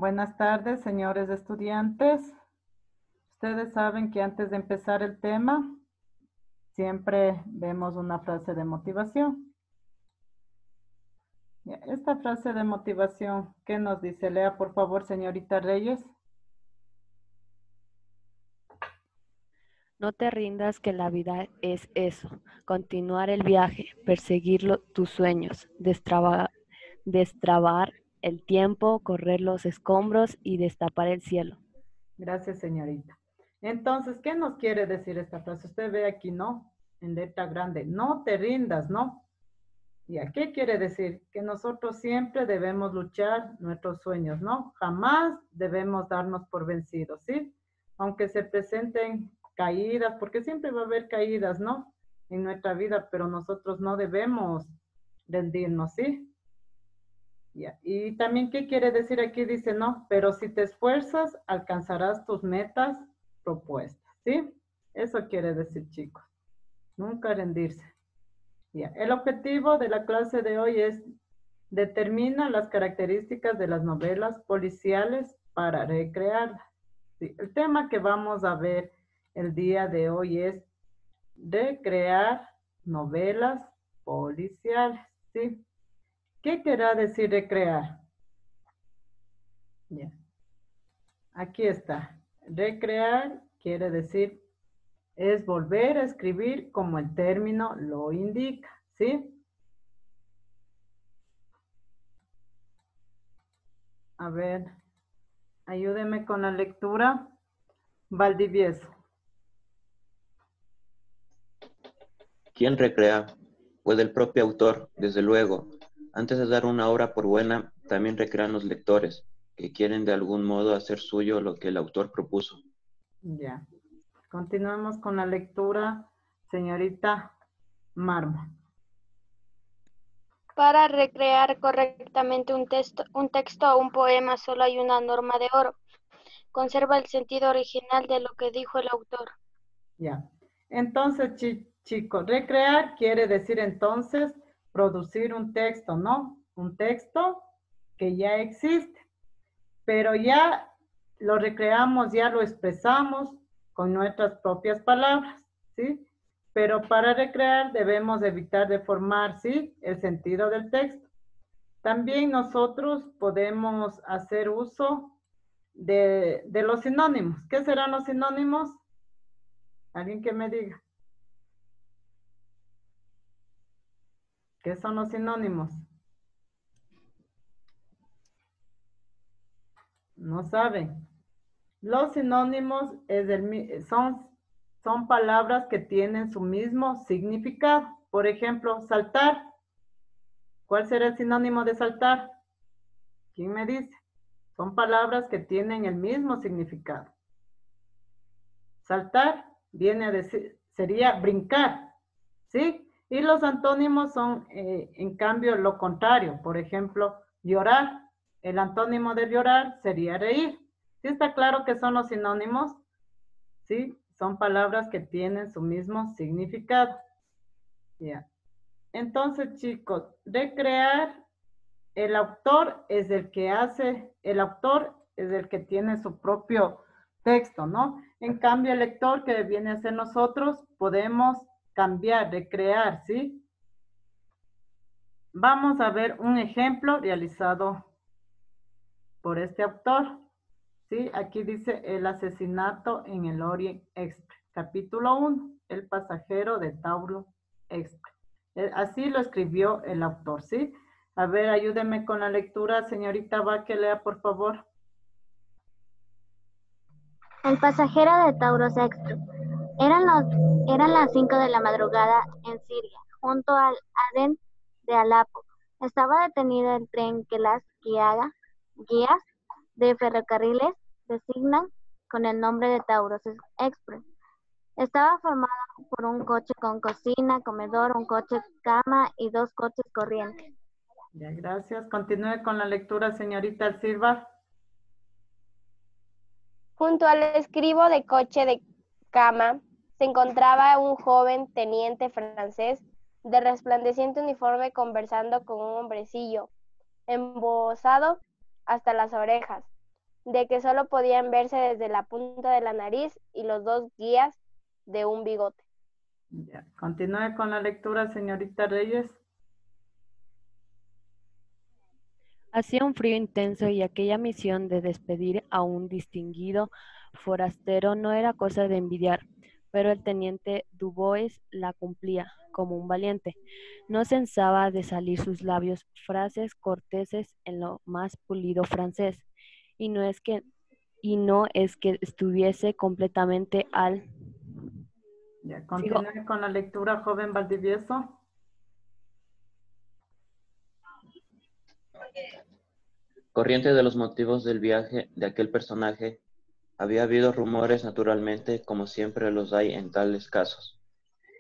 Buenas tardes, señores estudiantes. Ustedes saben que antes de empezar el tema, siempre vemos una frase de motivación. Esta frase de motivación, ¿qué nos dice? Lea, por favor, señorita Reyes. No te rindas, que la vida es eso, continuar el viaje, perseguir tus sueños, destrabar el tiempo, correr los escombros y destapar el cielo. Gracias, señorita. Entonces, ¿qué nos quiere decir esta frase? Usted ve aquí, ¿no? En letra grande, no te rindas, ¿no? ¿Y qué quiere decir? Que nosotros siempre debemos luchar nuestros sueños, ¿no? Jamás debemos darnos por vencidos, ¿sí? Aunque se presenten caídas, porque siempre va a haber caídas, ¿no? En nuestra vida, pero nosotros no debemos rendirnos, ¿sí? Y también, ¿qué quiere decir aquí? Dice, no, pero si te esfuerzas, alcanzarás tus metas propuestas, ¿sí? Eso quiere decir, chicos. Nunca rendirse. El objetivo de la clase de hoy es determina las características de las novelas policiales para recrearlas. Sí, el tema que vamos a ver el día de hoy es recrear novelas policiales. ¿Sí? ¿Qué querrá decir recrear? Ya. Aquí está. Recrear quiere decir es volver a escribir como el término lo indica. ¿Sí? A ver, ayúdeme con la lectura. Valdivieso. ¿Quién recrea? Pues el propio autor, desde luego. Antes de dar una obra por buena, también recrean los lectores, que quieren de algún modo hacer suyo lo que el autor propuso. Ya. Continuamos con la lectura, señorita Marma. Para recrear correctamente un texto o un poema solo hay una norma de oro. Conserva el sentido original de lo que dijo el autor. Ya. Entonces, chicos, recrear quiere decir entonces producir un texto, ¿no? Un texto que ya existe, pero ya lo recreamos, ya lo expresamos con nuestras propias palabras, ¿sí? Pero para recrear debemos evitar deformar, ¿sí? El sentido del texto. También nosotros podemos hacer uso de los sinónimos. ¿Qué serán los sinónimos? Alguien que me diga. ¿Qué son los sinónimos? No saben. Los sinónimos son palabras que tienen su mismo significado. Por ejemplo, saltar. ¿Cuál será el sinónimo de saltar? ¿Quién me dice? Son palabras que tienen el mismo significado. Saltar viene a decir, sería brincar, ¿sí? Y los antónimos son, en cambio, lo contrario. Por ejemplo, llorar. El antónimo de llorar sería reír. ¿Sí está claro que son los sinónimos? ¿Sí? Son palabras que tienen su mismo significado. Ya. Entonces, chicos, recrear, el autor es el que tiene su propio texto, ¿no? En cambio, el lector que viene a ser nosotros, podemos cambiar, recrear, ¿sí? Vamos a ver un ejemplo realizado por este autor, ¿sí? Aquí dice el asesinato en el Orient Express, capítulo 1, el pasajero de Tauro Express. Así lo escribió el autor, ¿sí? A ver, ayúdeme con la lectura, señorita Vaque, lea por favor. El pasajero de Taurus Express. Eran las 5 de la madrugada en Siria, junto al Aden de Alepo. Estaba detenido el tren que las guías de ferrocarriles designan con el nombre de Taurus Express. Estaba formado por un coche con cocina, comedor, un coche cama y 2 coches corrientes. Ya, gracias. Continúe con la lectura, señorita Silva. Junto al escribo de coche de cama se encontraba un joven teniente francés de resplandeciente uniforme conversando con un hombrecillo, embozado hasta las orejas, de que solo podían verse desde la punta de la nariz y los dos guías de un bigote. Ya. Continúe con la lectura, señorita Reyes. Hacía un frío intenso y aquella misión de despedir a un distinguido forastero no era cosa de envidiar, pero el teniente Dubois la cumplía como un valiente. No cesaba de salir sus labios frases corteses en lo más pulido francés, y no es que estuviese completamente al... Ya. Sigo. Continúe con la lectura, joven Valdivieso. Corriente de los motivos del viaje de aquel personaje, había habido rumores naturalmente, como siempre los hay en tales casos.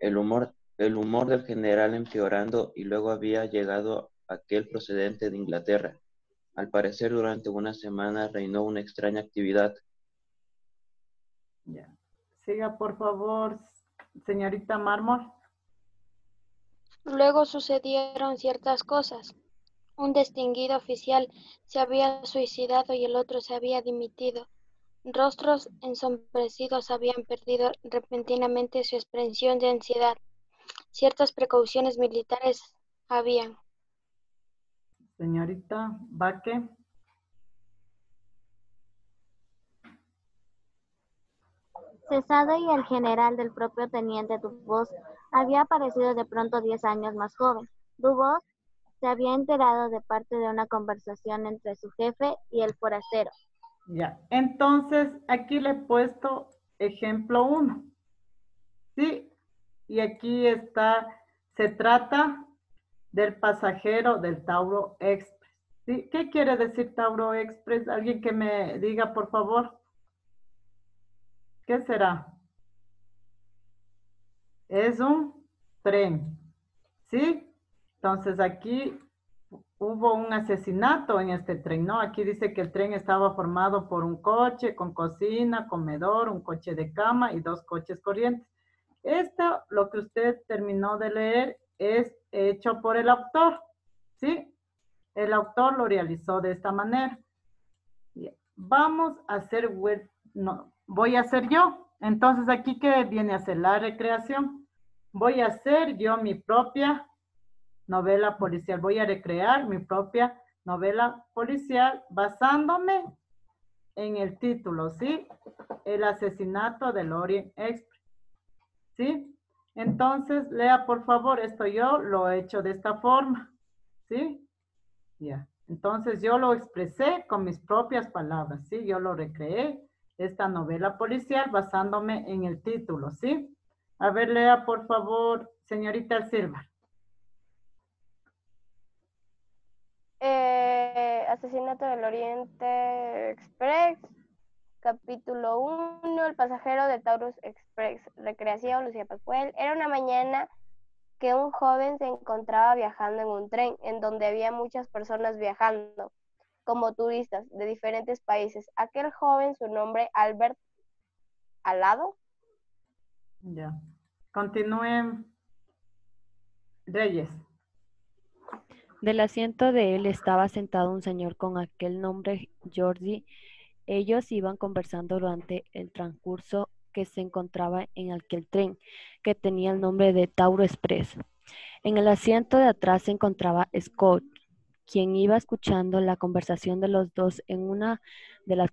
El humor del general empeorando y luego había llegado aquel procedente de Inglaterra. Al parecer durante una semana reinó una extraña actividad. Ya. Siga, por favor, señorita Mármol. Luego sucedieron ciertas cosas. Un distinguido oficial se había suicidado y el otro se había dimitido. Rostros ensombrecidos habían perdido repentinamente su expresión de ansiedad. Ciertas precauciones militares habían. Señorita Baque. Cesado y el general del propio teniente Dubos había aparecido de pronto 10 años más joven. Dubos se había enterado de parte de una conversación entre su jefe y el forastero. Ya. Entonces, aquí le he puesto ejemplo 1. ¿Sí? Y aquí está, se trata del pasajero del Tauro Express. ¿Sí? ¿Qué quiere decir Tauro Express? ¿Alguien que me diga, por favor? ¿Qué será? Es un tren. ¿Sí? Entonces aquí hubo un asesinato en este tren, ¿no? Aquí dice que el tren estaba formado por un coche con cocina, comedor, un coche de cama y 2 coches corrientes. Esto, lo que usted terminó de leer, es hecho por el autor, ¿sí? El autor lo realizó de esta manera. Vamos a hacer, no, voy a hacer yo. Entonces, aquí, ¿qué viene a hacer? La recreación. Voy a hacer yo mi propia novela policial. Voy a recrear mi propia novela policial basándome en el título, ¿sí? El asesinato del Orient Express, ¿sí? Entonces, lea por favor, esto yo lo he hecho de esta forma, ¿sí? Ya. Entonces, yo lo expresé con mis propias palabras, ¿sí? Yo lo recreé, esta novela policial, basándome en el título, ¿sí? A ver, lea por favor, señorita Silva. Asesinato del Oriente Express, capítulo 1, el pasajero de Taurus Express, recreación, Lucía Pascual. Era una mañana que un joven se encontraba viajando en un tren en donde había muchas personas viajando como turistas de diferentes países. Aquel joven, su nombre Albert Alado. Ya. Continúen, Reyes. Del asiento de él estaba sentado un señor con aquel nombre Georgie. Ellos iban conversando durante el transcurso que se encontraba en aquel tren, que tenía el nombre de Tauro Express. En el asiento de atrás se encontraba Scott, quien iba escuchando la conversación de los dos. En una de las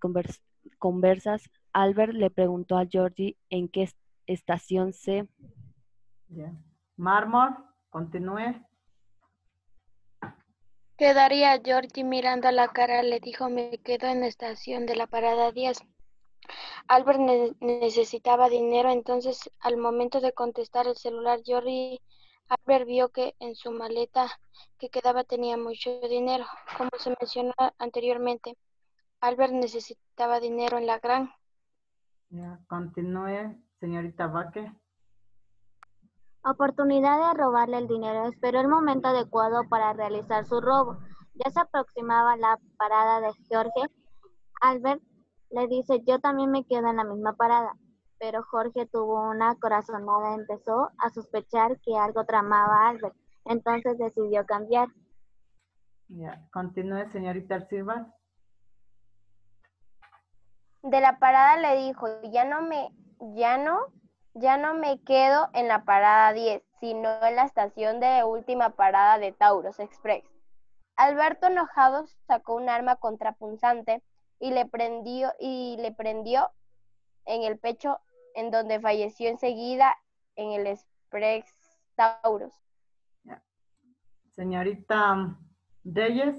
conversas, Albert le preguntó a Georgie en qué estación se... Ya. Mármol, continúe. Quedaría Georgie mirando a la cara, le dijo, me quedo en la estación de la parada 10. Albert necesitaba dinero, entonces al momento de contestar el celular, Albert vio que en su maleta que quedaba tenía mucho dinero. Como se mencionó anteriormente, Albert necesitaba dinero en la gran. Ya. Continúe, señorita Baque. Oportunidad de robarle el dinero. Esperó el momento adecuado para realizar su robo. Ya se aproximaba la parada de Jorge. Albert le dice, yo también me quedo en la misma parada. Pero Jorge tuvo una corazonada, empezó a sospechar que algo tramaba Albert. Entonces decidió cambiar. Ya. Continúe, señorita Silva. de la parada le dijo, ya no me quedo en la parada 10, sino en la estación de última parada de Taurus Express. Alberto, enojado, sacó un arma contrapunzante y le prendió en el pecho, en donde falleció enseguida en el Express Taurus. Señorita Reyes.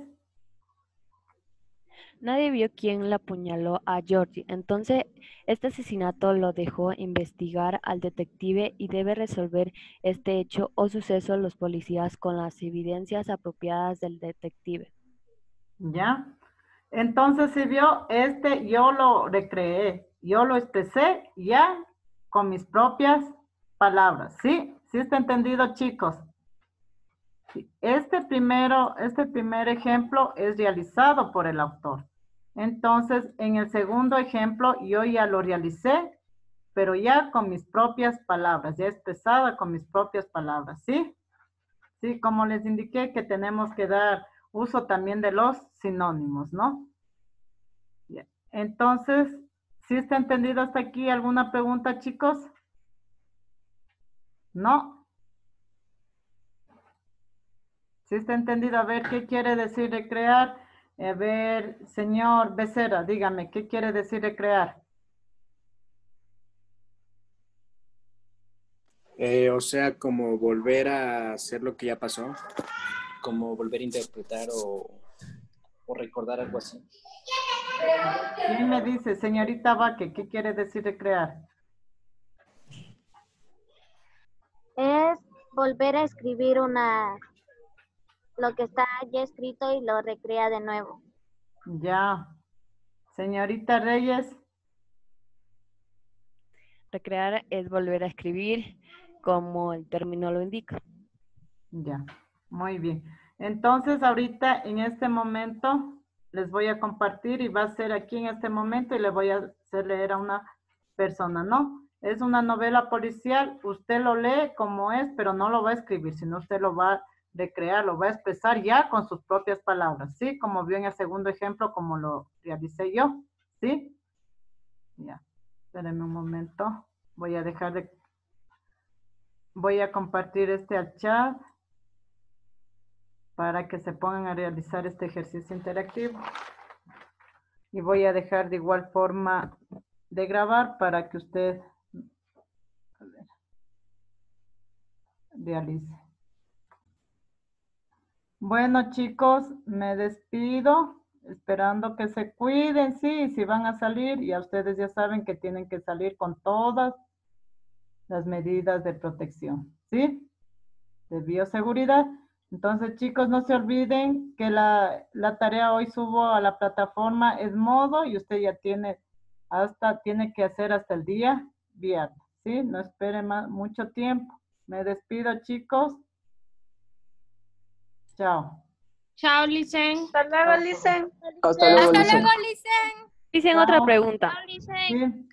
Nadie vio quién le apuñaló a Georgie. Entonces, este asesinato lo dejó investigar al detective y debe resolver este hecho o suceso los policías con las evidencias apropiadas del detective. ¿Ya? Entonces, si vio, yo lo recreé, yo lo expresé ya con mis propias palabras. ¿Sí? ¿Sí está entendido, chicos? Sí. Este primer ejemplo es realizado por el autor. Entonces, en el segundo ejemplo, yo ya lo realicé, pero ya con mis propias palabras, ya expresada con mis propias palabras, ¿sí? Sí, como les indiqué que tenemos que dar uso también de los sinónimos, ¿no? Bien. Entonces, ¿sí está entendido hasta aquí? ¿Alguna pregunta, chicos? ¿No? ¿Sí está entendido? A ver, ¿qué quiere decir recrear? A ver, señor Becerra, dígame, ¿qué quiere decir recrear? O sea, como volver a hacer lo que ya pasó, como volver a interpretar o recordar algo así. ¿Quién me dice, señorita Vaque, qué quiere decir recrear? Es volver a escribir lo que está ya escrito y lo recrea de nuevo. Ya. Señorita Reyes. Recrear es volver a escribir, como el término lo indica. Ya, muy bien. Entonces, ahorita en este momento les voy a compartir y va a ser aquí en este momento y le voy a hacer leer a una persona, ¿no? Es una novela policial, usted lo lee como es, pero no lo va a escribir, sino usted lo va a recrear, lo va a expresar ya con sus propias palabras, ¿sí? Como vio en el segundo ejemplo, como lo realicé yo, ¿sí? Ya, espérenme un momento. Voy a compartir al chat para que se pongan a realizar este ejercicio interactivo. Y voy a dejar de igual forma de grabar para que usted realice. Bueno, chicos, me despido, esperando que se cuiden, sí, si van a salir, ya ustedes ya saben que tienen que salir con todas las medidas de protección, ¿sí? De bioseguridad. Entonces, chicos, no se olviden que la tarea hoy subo a la plataforma Edmodo y usted ya tiene que hacer hasta el día viernes, ¿sí? No espere mucho tiempo. Me despido, chicos. Chao. Chao, Licen. Hasta luego, Licen. Hasta luego, Hasta Licen. luego, Licen. Dicen Chao. otra pregunta. Chao, Licen. Sí.